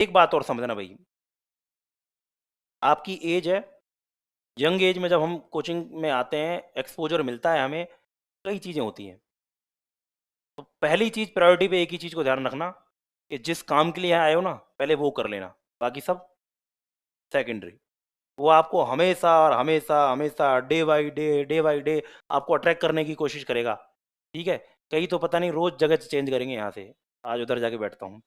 एक बात और समझना भाई, आपकी एज है, यंग एज में जब हम कोचिंग में आते हैं, एक्सपोजर मिलता है हमें, कई चीज़ें होती हैं। तो पहली चीज़, प्रायोरिटी पे एक ही चीज़ को ध्यान रखना कि जिस काम के लिए आए हो ना, पहले वो कर लेना, बाकी सब सेकेंडरी। वो आपको हमेशा और हमेशा हमेशा डे बाई डे आपको अट्रैक्ट करने की कोशिश करेगा। ठीक है, कई तो पता नहीं रोज जगह चेंज करेंगे, यहाँ से आज उधर जाके बैठता हूँ,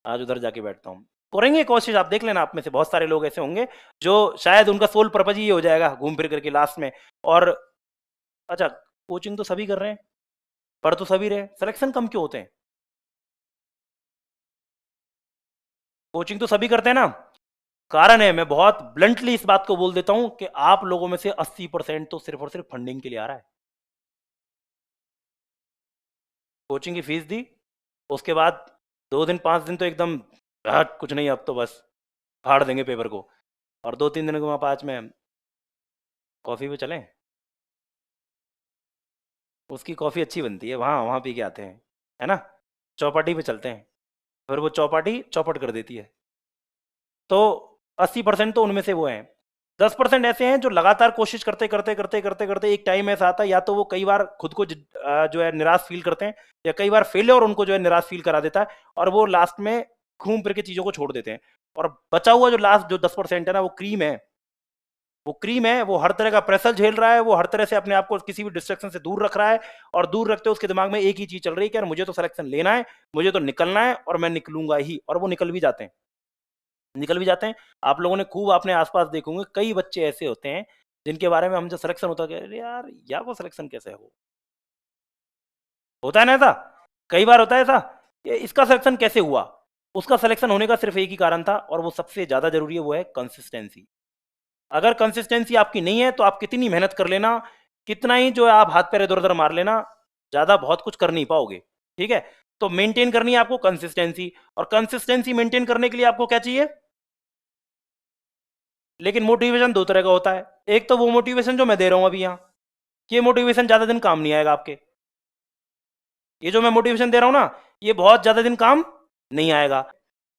आज उधर जाके बैठता हूँ। करेंगे कोशिश, आप देख लेना, आप में से बहुत सारे लोग ऐसे होंगे जो शायद उनका सोल पर्पज ही ये हो जाएगा घूम फिर करके लास्ट में। और अच्छा, कोचिंग तो सभी कर रहे हैं, पढ़ तो सभी रहे, सिलेक्शन कम क्यों होते हैं? कोचिंग तो सभी करते हैं ना, कारण है, मैं बहुत ब्लंटली इस बात को बोल देता हूं कि आप लोगों में से 80% तो सिर्फ और सिर्फ फंडिंग के लिए आ रहा है। कोचिंग की फीस दी, उसके बाद 2 दिन 5 दिन तो एकदम हट कुछ नहीं, अब तो बस फाड़ देंगे पेपर को, और 2 3 दिन के वहाँ 5 में कॉफ़ी पे चलें, उसकी कॉफ़ी अच्छी बनती है, वहाँ वहाँ पी के आते हैं, है ना, चौपाटी पे चलते हैं, फिर वो चौपाटी चौपट कर देती है। तो 80% तो उनमें से वो हैं, 10% ऐसे हैं जो लगातार कोशिश करते करते करते करते करते एक टाइम ऐसा आता है, या तो वो कई बार खुद को जो है निराश फील करते हैं, या कई बार फेलियर उनको जो है निराश फील करा देता है, और वो लास्ट में घूम फिर के चीज़ों को छोड़ देते हैं। और बचा हुआ जो लास्ट जो 10% है ना, वो क्रीम है, वो क्रीम है, वो हर तरह का प्रेशर झेल रहा है, वो हर तरह से अपने आप को किसी भी डिस्ट्रक्शन से दूर रख रहा है, और दूर रखते उसके दिमाग में एक ही चीज़ चल रही है कि यार मुझे तो सिलेक्शन लेना है, मुझे तो निकलना है, और मैं निकलूंगा ही, और वो निकल भी जाते हैं, निकल भी जाते हैं। आप लोगों ने खूब अपने आसपास देखे होंगे, कई बच्चे ऐसे होते हैं जिनके बारे में हम जो सिलेक्शन होता है, अरे यार या वो सिलेक्शन कैसे हो, होता है ना ऐसा, कई बार होता है ऐसा कि इसका सिलेक्शन कैसे हुआ। उसका सिलेक्शन होने का सिर्फ एक ही कारण था, और वो सबसे ज़्यादा जरूरी है, वो है कंसिस्टेंसी। अगर कंसिस्टेंसी आपकी नहीं है तो आप कितनी मेहनत कर लेना, कितना ही जो है आप हाथ पैर इधर उधर मार लेना, ज़्यादा बहुत कुछ कर नहीं पाओगे। ठीक है, तो मेंटेन करनी है आपको कंसिस्टेंसी, और कंसिस्टेंसी मेंटेन करने के लिए आपको क्या चाहिए? लेकिन मोटिवेशन दो तरह का होता है, एक तो वो मोटिवेशन जो मैं दे रहा हूं अभी यहाँ, ये मोटिवेशन ज्यादा दिन काम नहीं आएगा आपके, ये जो मैं मोटिवेशन दे रहा हूं ना, ये बहुत ज्यादा दिन काम नहीं आएगा।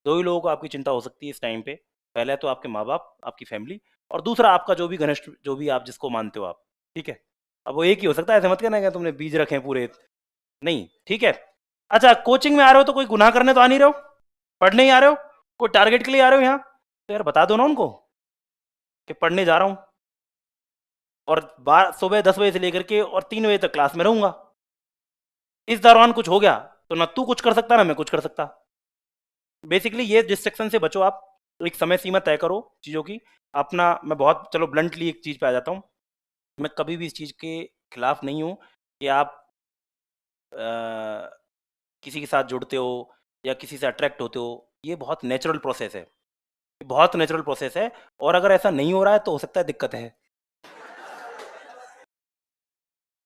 दो ही लोगों को आपकी चिंता हो सकती है इस टाइम पे, पहले तो आपके माँ बाप, आपकी फैमिली, और दूसरा आपका जो भी घनिष्ठ, जो भी आप जिसको मानते हो आप। ठीक है, अब वो एक ही हो सकता है, ऐसे मत कहना कि तुमने बीज रखे हैं पूरे, नहीं, ठीक है। अच्छा, कोचिंग में आ रहे हो तो कोई गुनाह करने तो आ नहीं रहे हो, पढ़ने ही आ रहे हो, कोई टारगेट के लिए आ रहे हो यहाँ, तो यार बता दो ना उनको कि पढ़ने जा रहा हूँ, और सुबह 10 बजे से लेकर के और 3 बजे तक क्लास में रहूंगा। इस दौरान कुछ हो गया तो ना तू कुछ कर सकता ना मैं कुछ कर सकता। बेसिकली ये डिस्ट्रक्शन से बचो आप, एक समय सीमा तय करो चीज़ों की अपना। मैं बहुत चलो ब्लंटली एक चीज़ पे आ जाता हूँ, मैं कभी भी इस चीज़ के खिलाफ नहीं हूँ कि आप अ, किसी के साथ जुड़ते हो या किसी से अट्रैक्ट होते हो, ये बहुत नेचुरल प्रोसेस है, ये बहुत नेचुरल प्रोसेस है। और अगर ऐसा नहीं हो रहा है तो हो सकता है दिक्कत है,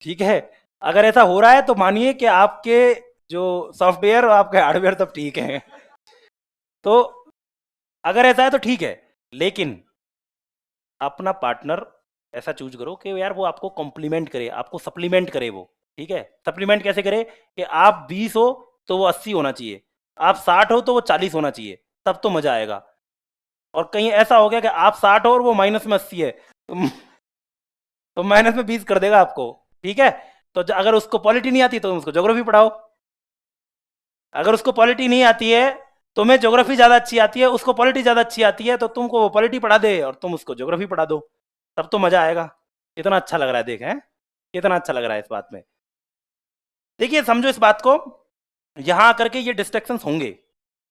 ठीक है। अगर ऐसा हो रहा है तो मानिए कि आपके जो सॉफ्टवेयर और आपके हार्डवेयर तब ठीक है। तो अगर ऐसा है तो ठीक है, लेकिन अपना पार्टनर ऐसा चूज करो कि यार वो आपको कॉम्प्लीमेंट करे, आपको सप्लीमेंट करे वो। ठीक है, सप्लीमेंट कैसे करे कि आप 20 हो तो वो 80 होना चाहिए, आप 60 हो तो वो 40 होना चाहिए, तब तो मजा आएगा। और कहीं ऐसा हो गया कि आप 60 हो और वो -80 है, तो -20 कर देगा आपको। ठीक है, तो अगर उसको पॉलिटी नहीं आती तो तुम उसको ज्योग्राफी पढ़ाओ, अगर उसको पॉलिटी नहीं आती है, तुम्हें ज्योग्राफी ज़्यादा अच्छी आती है, उसको पॉलिटी ज़्यादा अच्छी आती है, तो तुमको वो पॉलिटी पढ़ा दे और तुम उसको ज्योग्राफी पढ़ा दो, तब तो मज़ा आएगा। इतना अच्छा लग रहा है, देख हैं कितना अच्छा लग रहा है इस बात में। देखिए समझो इस बात को, यहाँ आकर के ये डिस्ट्रैक्शंस होंगे,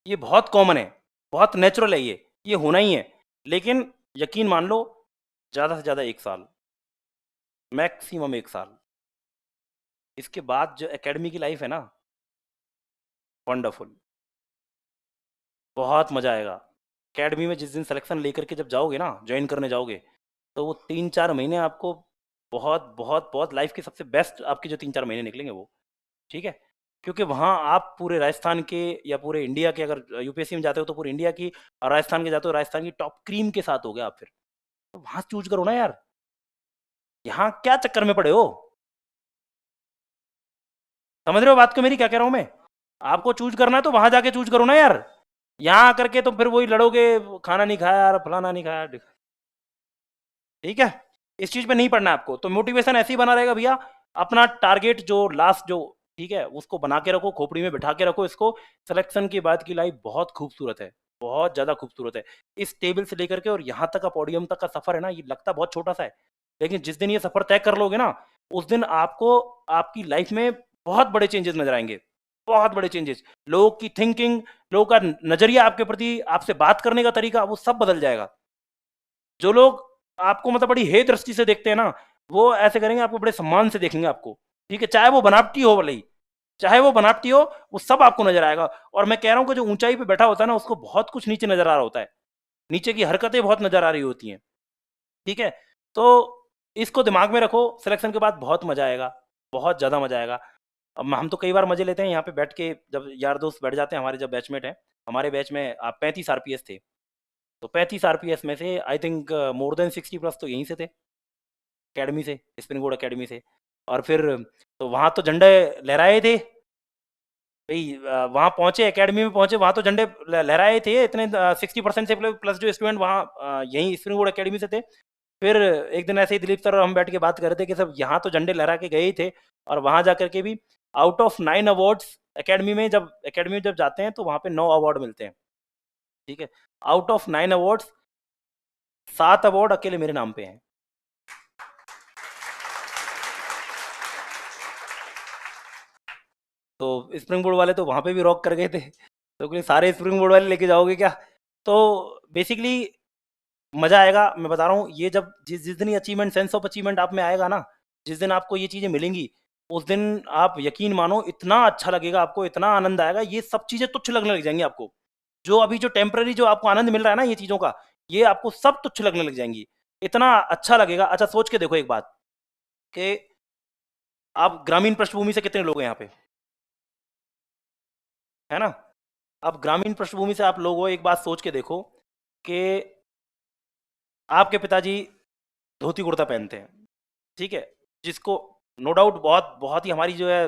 ये बहुत कॉमन है, बहुत नेचुरल है, ये होना ही है। लेकिन यकीन मान लो, ज़्यादा से ज़्यादा 1 साल, मैक्सिमम 1 साल, इसके बाद जो एकेडमी की लाइफ है ना, वंडरफुल, बहुत मज़ा आएगा। अकेडमी में जिस दिन सिलेक्शन लेकर के जब जाओगे ना, ज्वाइन करने जाओगे, तो वो 3 4 महीने आपको बहुत बहुत बहुत लाइफ के सबसे बेस्ट आपके जो 3 4 महीने निकलेंगे वो। ठीक है, क्योंकि वहाँ आप पूरे राजस्थान के या पूरे इंडिया के, अगर यूपीएससी में जाते हो तो पूरे इंडिया की, और राजस्थान के जाते हो राजस्थान की टॉप क्रीम के साथ हो गए आप, फिर तो वहाँ चूज करो ना यार, यहाँ क्या चक्कर में पड़े हो? समझ रहे हो बात को मेरी, क्या कह रहा हूँ मैं? आपको चूज करना है तो वहां जाके चूज करो ना यार, यहाँ आकर के तो फिर वही लड़ोगे, खाना नहीं खाया यार, फलाना नहीं खाया। ठीक है, इस चीज पे नहीं पढ़ना है आपको। तो मोटिवेशन ऐसे ही बना रहेगा भैया, अपना टारगेट जो लास्ट जो, ठीक है, उसको बना के रखो, खोपड़ी में बिठा के रखो इसको। सिलेक्शन के बाद की लाइफ बहुत खूबसूरत है, बहुत ज्यादा खूबसूरत है। इस टेबल से लेकर के और यहाँ तक का पोडियम तक का सफर है ना, ये लगता बहुत छोटा सा है, लेकिन जिस दिन ये सफर तय कर लोगे ना, उस दिन आपको आपकी लाइफ में बहुत बड़े चेंजेस नजर आएंगे, बहुत बड़े चेंजेस। लोगों की थिंकिंग, लोगों का नजरिया आपके प्रति, आपसे बात करने का तरीका, वो सब बदल जाएगा। जो लोग आपको मतलब बड़ी हे दृष्टि से देखते हैं ना, वो ऐसे करेंगे, आपको बड़े सम्मान से देखेंगे आपको। ठीक है, चाहे वो बनावटी हो भले ही, चाहे वो बनावटी हो, वो सब आपको नजर आएगा। और मैं कह रहा हूं कि जो ऊंचाई पे बैठा होता है ना, उसको बहुत कुछ नीचे नजर आ रहा होता है, नीचे की हरकतें बहुत नजर आ रही होती हैं। ठीक है, तो इसको दिमाग में रखो, सिलेक्शन के बाद बहुत मजा आएगा, बहुत ज्यादा मजा आएगा। अब हम तो कई बार मजे लेते हैं यहाँ पे बैठ के, जब यार दोस्त बैठ जाते हैं हमारे, जब बैचमेट हैं, हमारे बैच में आप 35 RPS थे, तो 35 RPS में से आई थिंक मोर देन 60+ तो यहीं से थे, अकेडमी से, स्प्रिंग बोर्ड अकेडमी से। और फिर तो वहाँ तो झंडे लहराए थे भाई, वहाँ पहुँचे, अकेडमी में पहुँचे, वहाँ तो झंडे लहराए थे इतने, 60% से प्लस जो स्टूडेंट वहाँ यहीं स्प्रिंग बोर्ड अकेडमी से थे। फिर एक दिन ऐसे ही दिलीप सर और हम बैठ के बात कर रहे थे कि सब यहाँ तो झंडे लहरा के गए ही थे, और वहाँ जा करके भी आउट ऑफ 9 अवार्ड्स, अकेडमी में जब जाते हैं तो वहाँ पे 9 अवार्ड मिलते हैं। ठीक है, आउट ऑफ 9 अवार्ड्स 7 अवार्ड अकेले मेरे नाम पे हैं। तो स्प्रिंग बोर्ड वाले तो वहाँ पे भी रॉक कर गए थे, तो क्योंकि सारे स्प्रिंग बोर्ड वाले लेके जाओगे क्या? तो बेसिकली मज़ा आएगा, मैं बता रहा हूँ। ये जब जिस जिस दिन ये अचीवमेंट, सेंस ऑफ अचीवमेंट आप में आएगा ना, जिस दिन आपको ये चीज़ें मिलेंगी, उस दिन आप यकीन मानो इतना अच्छा लगेगा आपको, इतना आनंद आएगा, ये सब चीज़ें तुच्छ लगने लग जाएंगी आपको। जो अभी जो टेम्पररी जो आपको आनंद मिल रहा है ना ये चीज़ों का, ये आपको सब तुच्छ लगने लग जाएंगी, इतना अच्छा लगेगा। अच्छा सोच के देखो एक बात, कि आप ग्रामीण पृष्ठभूमि से कितने लोग हैं यहाँ पे, है ना? अब ग्रामीण पृष्ठभूमि से आप लोग हो, एक बात सोच के देखो कि आपके पिताजी धोती कुर्ता पहनते हैं, ठीक है, जिसको नो डाउट बहुत बहुत ही हमारी जो है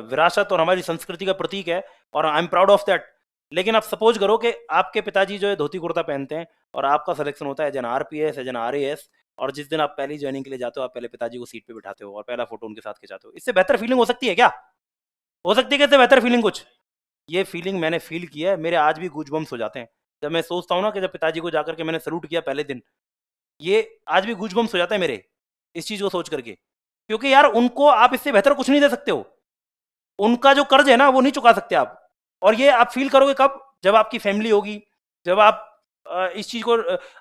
विरासत और हमारी संस्कृति का प्रतीक है, और I am proud of that. लेकिन आप सपोज करो कि आपके पिताजी जो है धोती कुर्ता पहनते हैं, और आपका सिलेक्शन होता है as an RPS, as an RAS, और जिस दिन आप पहली ज्वाइनिंग के लिए जाते हो, आप पहले पिताजी को सीट पे बिठाते हो और पहला फोटो उनके साथ खिंचाते हो। इससे बेहतर फीलिंग हो सकती है क्या? हो सकती है क्या इससे बेहतर फीलिंग कुछ? ये फीलिंग मैंने फील किया है, मेरे आज भी गूजबम्स हो जाते हैं जब मैं सोचता हूँ ना कि जब पिताजी को जाकर के मैंने सल्यूट किया पहले दिन, ये आज भी गूजबम्स हो जाते हैं मेरे, इस चीज़ को सोच करके। क्योंकि यार उनको आप इससे बेहतर कुछ नहीं दे सकते हो, उनका जो कर्ज है ना वो नहीं चुका सकते आप। और ये आप फील करोगे कब? जब आपकी फैमिली होगी, जब आप इस चीज़ को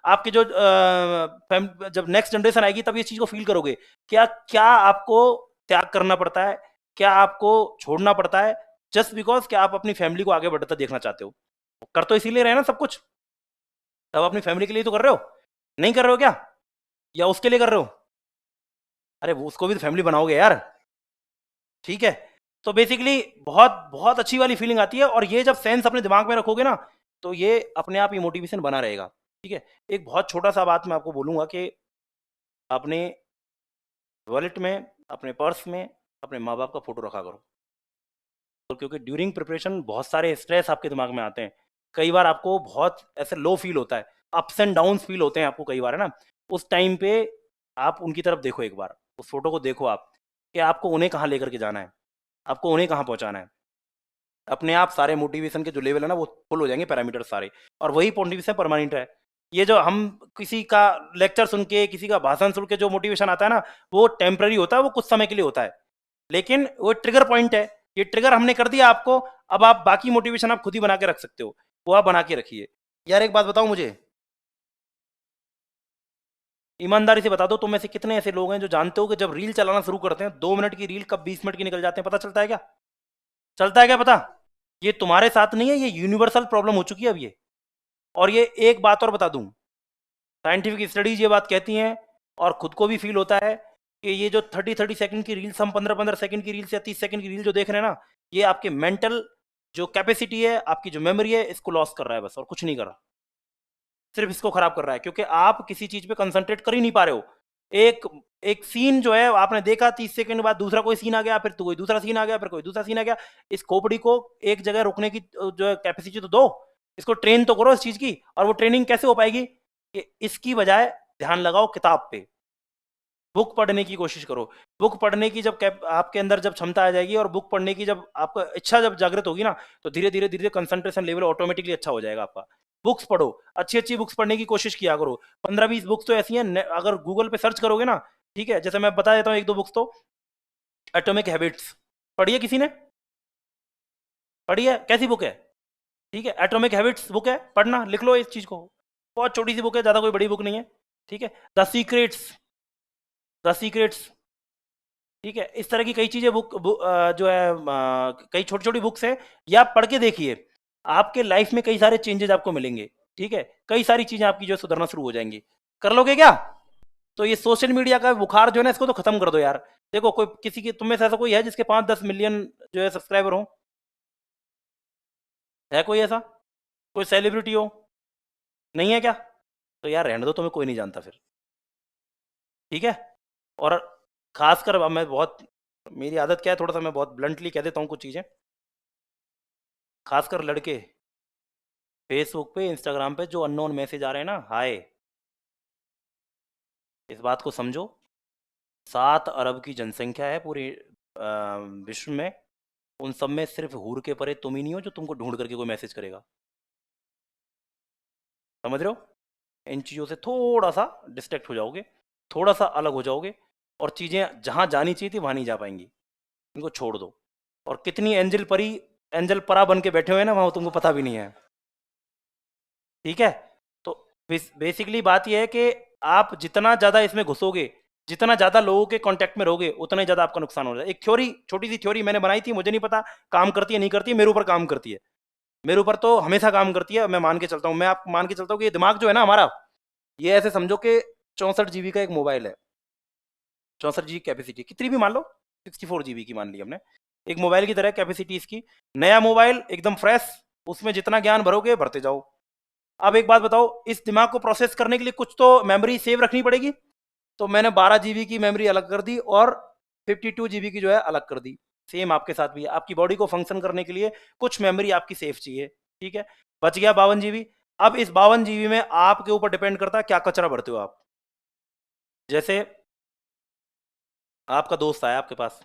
आपके जो जब नेक्स्ट जनरेशन आएगी तब इस चीज़ को फील करोगे, क्या क्या आपको त्याग करना पड़ता है, क्या आपको छोड़ना पड़ता है, जस्ट बिकॉज कि आप अपनी फैमिली को आगे बढ़ता देखना चाहते हो। कर तो इसीलिए रहे ना सब कुछ, तब अपनी फैमिली के लिए तो कर रहे हो, नहीं कर रहे हो क्या? या उसके लिए कर रहे हो? अरे वो उसको भी तो फैमिली बनाओगे यार। ठीक है, तो बेसिकली बहुत बहुत अच्छी वाली फीलिंग आती है, और ये जब सेंस अपने दिमाग में रखोगे ना, तो ये अपने आप ही मोटिवेशन बना रहेगा। ठीक है, एक बहुत छोटा सा बात मैं आपको बोलूँगा कि अपने वॉलेट में, अपने पर्स में अपने माँ बाप का फोटो रखा करो। तो क्योंकि ड्यूरिंग प्रिपरेशन बहुत सारे स्ट्रेस आपके दिमाग में आते हैं, कई बार आपको बहुत ऐसे लो फील होता है, अप्स एंड डाउन्स फील होते हैं आपको कई बार, है ना? उस टाइम पे आप उनकी तरफ देखो एक बार, उस फोटो को देखो आप, कि आपको उन्हें कहाँ लेकर के जाना है, आपको उन्हें कहाँ पहुँचाना है। अपने आप सारे मोटिवेशन के जो लेवल है ना वो फुल हो जाएंगे, पैरामीटर सारे, और वही मोटिवेशन परमानेंट है। ये जो हम किसी का लेक्चर सुन के, किसी का भाषण सुन के जो मोटिवेशन आता है ना, वो टेम्पररी होता है, वो कुछ समय के लिए होता है, लेकिन वो ट्रिगर पॉइंट है। ये ट्रिगर हमने कर दिया आपको, अब आप बाकी मोटिवेशन आप खुद ही बना के रख सकते हो, वो आप बना के रखिए। यार एक बात बताओ मुझे, ईमानदारी से बता दो, तुम में से कितने ऐसे लोग हैं जो जानते हो कि जब रील चलाना शुरू करते हैं 2 मिनट की रील कब 20 मिनट की निकल जाते हैं, पता चलता है क्या? चलता है क्या पता? ये तुम्हारे साथ नहीं है, ये यूनिवर्सल प्रॉब्लम हो चुकी है अब ये। और ये एक बात और बता दूं, साइंटिफिक स्टडीज ये बात कहती हैं, और खुद को भी फील होता है, कि ये जो 30-30 सेकंड की रील्स, हम 15-15 सेकंड की रील्स या 30 सेकंड की रील जो देख रहे हैं ना, ये आपके मेंटल जो कैपेसिटी है, आपकी जो मेमोरी है, इसको लॉस कर रहा है बस, और कुछ नहीं कर रहा, सिर्फ इसको खराब कर रहा है। क्योंकि आप किसी चीज पे कंसंट्रेट कर ही नहीं पा रहे हो। एक एक सीन जो है आपने देखा, 30 सेकंड बाद दूसरा कोई सीन आ गया, फिर तो कोई दूसरा सीन आ गया, फिर कोई दूसरा सीन आ गया। इस खोपड़ी को एक जगह रोकने की जो है कैपेसिटी तो दो, इसको ट्रेन तो करो इस चीज की। और वो ट्रेनिंग कैसे हो पाएगी कि इसकी बजाय ध्यान लगाओ किताब पे, बुक पढ़ने की कोशिश करो। बुक पढ़ने की जब आपके अंदर जब क्षमता आ जाएगी और बुक पढ़ने की जब आपका इच्छा जब जागृत होगी ना, तो धीरे धीरे धीरे कंसंट्रेशन लेवल ऑटोमेटिकली अच्छा हो जाएगा आपका। बुक्स पढ़ो, अच्छी अच्छी बुक्स पढ़ने की कोशिश किया करो। 15-20 बुक्स तो ऐसी हैं, अगर गूगल पे सर्च करोगे ना, ठीक है, जैसे मैं बता देता हूँ एक दो बुक्स तो। एटॉमिक हैबिट्स पढ़ी है किसी ने? पढ़ी है? कैसी बुक है? ठीक है, एटॉमिक हैबिट्स बुक है, पढ़ना, लिख लो इस चीज को। बहुत छोटी सी बुक है, ज्यादा कोई बड़ी बुक नहीं है। ठीक है, द सीक्रेट्स, ठीक है, इस तरह की कई चीजें जो है कई छोटी छोटी बुक्स हैं, ये आप पढ़ के देखिए, आपके लाइफ में कई सारे चेंजेस आपको मिलेंगे। ठीक है, कई सारी चीजें आपकी जो है सुधरना शुरू हो जाएंगी। कर लोगे क्या? तो ये सोशल मीडिया का बुखार जो है ना, इसको तो खत्म कर दो यार। देखो, कोई किसी की तुम में से ऐसा कोई है जिसके 5-10 मिलियन जो है सब्सक्राइबर हो? है कोई ऐसा? कोई सेलिब्रिटी हो? नहीं है क्या? तो यार रहने दो, तुम्हें कोई नहीं जानता फिर। ठीक है। और खासकर अब मैं बहुत, मेरी आदत क्या है, थोड़ा सा मैं बहुत ब्लंटली कह देता हूँ कुछ चीज़ें। खासकर लड़के, फेसबुक पे इंस्टाग्राम पे जो अननोन मैसेज आ रहे हैं ना, हाय, इस बात को समझो, 7 अरब की जनसंख्या है पूरे विश्व में। उन सब में सिर्फ हूर के परे तुम ही नहीं हो जो तुमको ढूंढ करके कोई मैसेज करेगा। समझ रहे हो? इन चीज़ों से थोड़ा सा डिस्ट्रैक्ट हो जाओगे, थोड़ा सा अलग हो जाओगे, और चीज़ें जहाँ जानी चाहिए थी वहाँ नहीं जा पाएंगी। इनको छोड़ दो। और कितनी एंजल परा बन के बैठे हुए हैं ना वहाँ, तुमको पता भी नहीं है। ठीक है। तो बेसिकली बात यह है कि आप जितना ज़्यादा इसमें घुसोगे, जितना ज़्यादा लोगों के कांटेक्ट में रहोगे, उतना ही ज़्यादा आपका नुकसान हो रहा है। एक थ्योरी, छोटी सी थ्योरी मैंने बनाई थी, मुझे नहीं पता काम करती है नहीं करती है, मेरे ऊपर काम करती है। मेरे ऊपर तो हमेशा काम करती है, मैं मान के चलता हूँ। मैं आप मान के चलता हूँ कि ये दिमाग जो है ना हमारा, ये ऐसे समझो कि 64 GB का एक मोबाइल है। 64 GB कैपेसिटी, कितनी भी मान लो, 64 GB की मान ली हमने, एक मोबाइल की तरह कैपेसिटी इसकी। नया मोबाइल एकदम फ्रेश, उसमें जितना ज्ञान भरोगे भरते जाओ। अब एक बात बताओ, इस दिमाग को प्रोसेस करने के लिए कुछ तो मेमोरी सेव रखनी पड़ेगी। तो मैंने 12 GB की मेमोरी अलग कर दी और 52 GB की जो है अलग कर दी। सेम आपके साथ भी है, आपकी बॉडी को फंक्शन करने के लिए कुछ मेमोरी आपकी सेफ चाहिए। ठीक है, बच गया 52 GB। अब इस 52 GB में आपके ऊपर डिपेंड करता है क्या कचरा भरते हो आप। जैसे आपका दोस्त आया आपके पास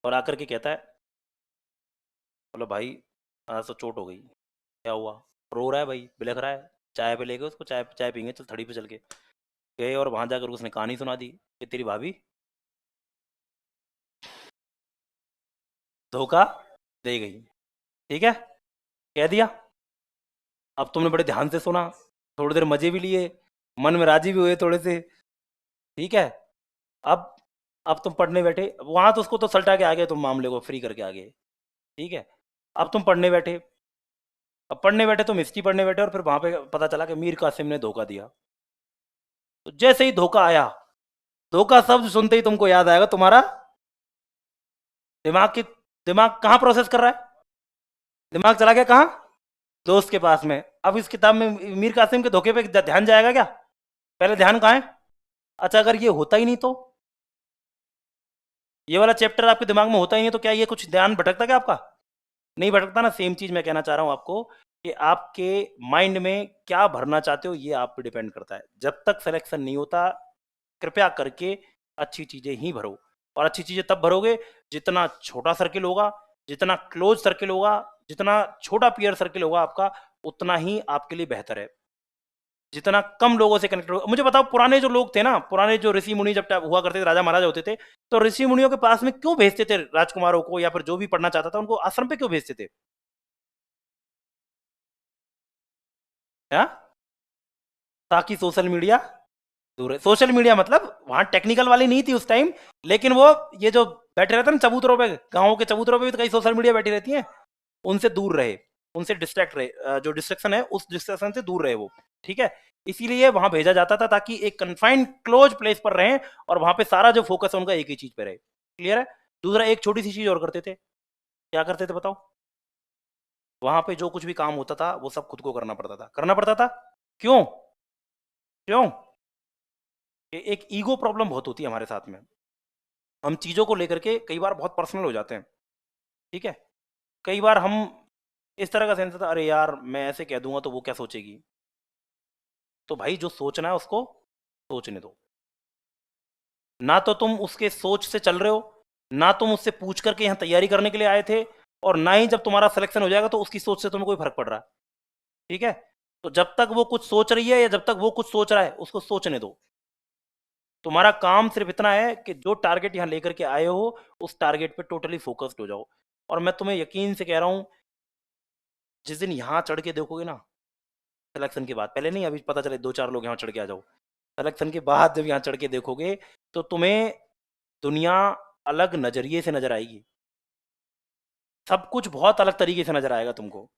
और आकर के कहता है, बोलो भाई, आज तो चोट हो गई। क्या हुआ? रो रहा है भाई, बिलख रहा है। चाय पे ले गए उसको, चाय चाय पीएंगे, चल थड़ी पे चल के गए, और वहां जाकर उसने कहानी सुना दी कि तेरी भाभी धोखा दे गई। ठीक है, कह दिया। अब तुमने बड़े ध्यान से सुना, थोड़ी देर मजे भी लिए, मन में राजी भी हुए थोड़े से। ठीक है। अब अब तुम पढ़ने बैठे, वहां तो उसको तो सल्टा के आ गए, तुम मामले को फ्री करके आ गए। ठीक है। अब तुम पढ़ने बैठे, अब पढ़ने बैठे तुम हिस्ट्री पढ़ने बैठे, और फिर वहां पे पता चला कि मीर कासिम ने धोखा दिया। तो जैसे ही धोखा आया, धोखा शब्द सुनते ही तुमको याद आएगा तुम्हारा दिमाग की, दिमाग कहाँ प्रोसेस कर रहा है? दिमाग चला गया कहाँ? दोस्त के पास में। अब इस किताब में मीर कासिम के धोखे पे ध्यान जाएगा क्या? पहले ध्यान कहाँ है? अच्छा, अगर ये होता ही नहीं तो, ये वाला चैप्टर आपके दिमाग में होता ही नहीं तो क्या ये कुछ ध्यान भटकता क्या आपका? नहीं भटकता ना। सेम चीज मैं कहना चाह रहा हूं आपको कि आपके माइंड में क्या भरना चाहते हो ये आप पे डिपेंड करता है। जब तक सिलेक्शन नहीं होता, कृपया करके अच्छी चीजें ही भरो। और अच्छी चीजें तब भरोगे जितना छोटा सर्किल होगा, जितना क्लोज सर्किल होगा, जितना छोटा पीयर सर्किल होगा आपका, उतना ही आपके लिए बेहतर है। जितना कम लोगों से कनेक्ट होगा। मुझे बताओ, पुराने जो लोग थे ना, पुराने जो ऋषि मुनि जब हुआ करते थे, राजा महाराजा होते थे, तो ऋषि मुनियों के पास में क्यों भेजते थे राजकुमारों को, या फिर जो भी पढ़ना चाहता था उनको आश्रम पे क्यों भेजते थे? है? ताकि सोशल मीडिया दूर है। सोशल मीडिया मतलब वहां टेक्निकल वाली नहीं थी उस टाइम, लेकिन वो ये जो बैठे रहते हैं ना चबूतरों पे, गाँव के चबूतरों पे भी तो कई सोशल मीडिया बैठी रहती है, उनसे दूर रहे, उनसे डिस्ट्रैक्ट रहे, जो डिस्ट्रैक्शन है उस डिस्ट्रैक्शन से दूर रहे वो। ठीक है, इसीलिए वहां भेजा जाता था ताकि एक कन्फाइंड क्लोज प्लेस पर रहें, और वहां पे सारा जो फोकस है उनका एक ही चीज पे रहे। क्लियर है? दूसरा, एक छोटी सी चीज और करते थे। क्या करते थे बताओ? वहां पे जो कुछ भी काम होता था वो सब खुद को करना पड़ता था, करना पड़ता था। क्यों? क्यों? एक ईगो प्रॉब्लम बहुत होती है हमारे साथ में। हम चीजों को लेकर के कई बार बहुत पर्सनल हो जाते हैं। ठीक है, कई बार हम इस तरह का सेंस था, अरे यार मैं ऐसे कह दूंगा तो वो क्या सोचेगी। तो भाई जो सोचना है उसको सोचने दो। ना तो तुम उसके सोच से चल रहे हो, ना तुम उससे पूछ करके यहाँ तैयारी करने के लिए आए थे, और ना ही जब तुम्हारा सिलेक्शन हो जाएगा तो उसकी सोच से तुम्हें कोई फर्क पड़ रहा है। ठीक है, तो जब तक वो कुछ सोच रही है या जब तक वो कुछ सोच रहा है उसको सोचने दो। तुम्हारा काम सिर्फ इतना है कि जो टारगेट यहाँ लेकर के आए हो उस टारगेट पे टोटली फोकस्ड हो जाओ। और मैं तुम्हें यकीन से कह रहा हूँ, जिस दिन यहाँ चढ़ के देखोगे ना, सिलेक्शन के बाद, पहले नहीं, अभी पता चले 2-4 लोग यहाँ चढ़ के आ जाओ, सिलेक्शन के बाद जब यहाँ चढ़ के देखोगे तो तुम्हें दुनिया अलग नजरिए से नजर आएगी। सब कुछ बहुत अलग तरीके से नजर आएगा तुमको।